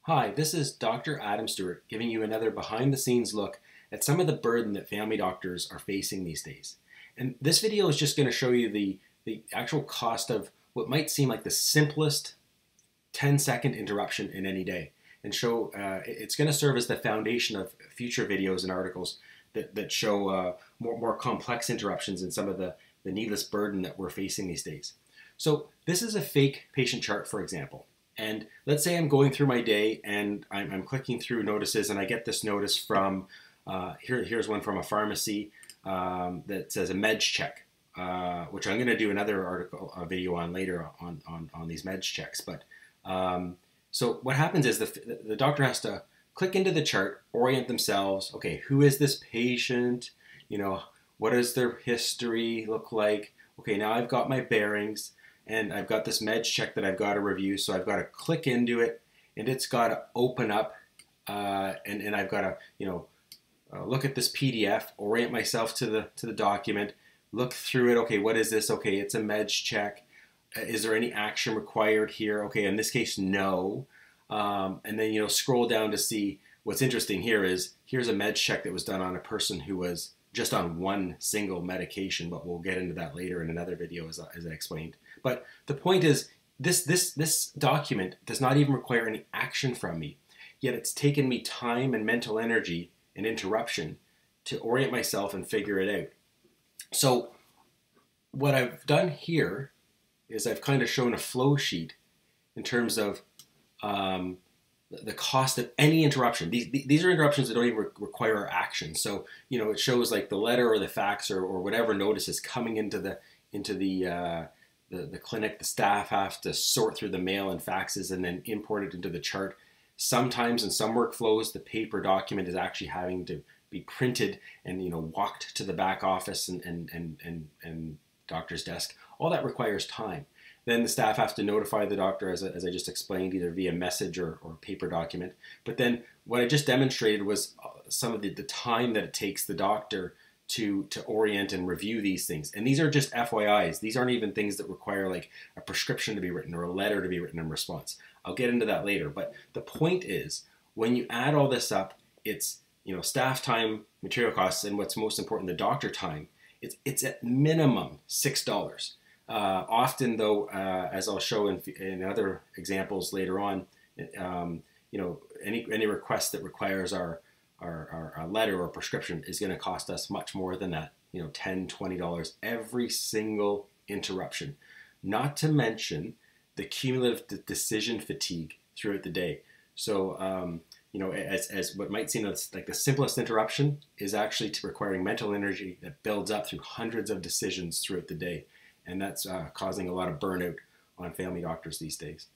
Hi, this is Dr. Adam Stewart giving you another behind the scenes look at some of the burden that family doctors are facing these days. And this video is just going to show you the actual cost of what might seem like the simplest 10-second interruption in any day. And show it's going to serve as the foundation of future videos and articles that show more complex interruptions and some of the needless burden that we're facing these days. So this is a fake patient chart, for example. And let's say I'm going through my day and I'm clicking through notices and I get this notice from, here's one from a pharmacy that says a meds check, which I'm going to do another article, a video on later on these meds checks. But so what happens is the doctor has to click into the chart, orient themselves. Okay, who is this patient? You know, what does their history look like? Okay, now I've got my bearings. And I've got this meds check that I've got to review, so I've got to click into it, and it's got to open up, and I've got to, look at this PDF, orient myself to the document, look through it. Okay, what is this? Okay, it's a meds check. Is there any action required here? Okay, in this case, no. And then scroll down to see what's interesting here is here's a meds check that was done on a person who was just on one single medication, but we'll get into that later in another video as I explained. But the point is, this document does not even require any action from me, yet it's taken me time and mental energy and interruption to orient myself and figure it out. So what I've done here is I've kind of shown a flow sheet in terms of the cost of any interruption. These are interruptions that don't even require action. So it shows like the letter or the fax or whatever notice is coming into the clinic. The staff have to sort through the mail and faxes and then import it into the chart. Sometimes in some workflows, the paper document is actually having to be printed and walked to the back office and doctor's desk. All that requires time. Then the staff have to notify the doctor, as I just explained, either via message or paper document. But then what I just demonstrated was some of the time that it takes the doctor to orient and review these things. And these are just FYIs. These aren't even things that require like a prescription to be written or a letter to be written in response. I'll get into that later. But the point is, when you add all this up, it's staff time, material costs, and what's most important, the doctor time. It's at minimum $6. Often, though, as I'll show in other examples later on, any request that requires our letter or prescription is going to cost us much more than that. $10, $20 every single interruption. Not to mention the cumulative decision fatigue throughout the day. So, as what might seem like the simplest interruption is actually requiring mental energy that builds up through hundreds of decisions throughout the day. And that's causing a lot of burnout on family doctors these days.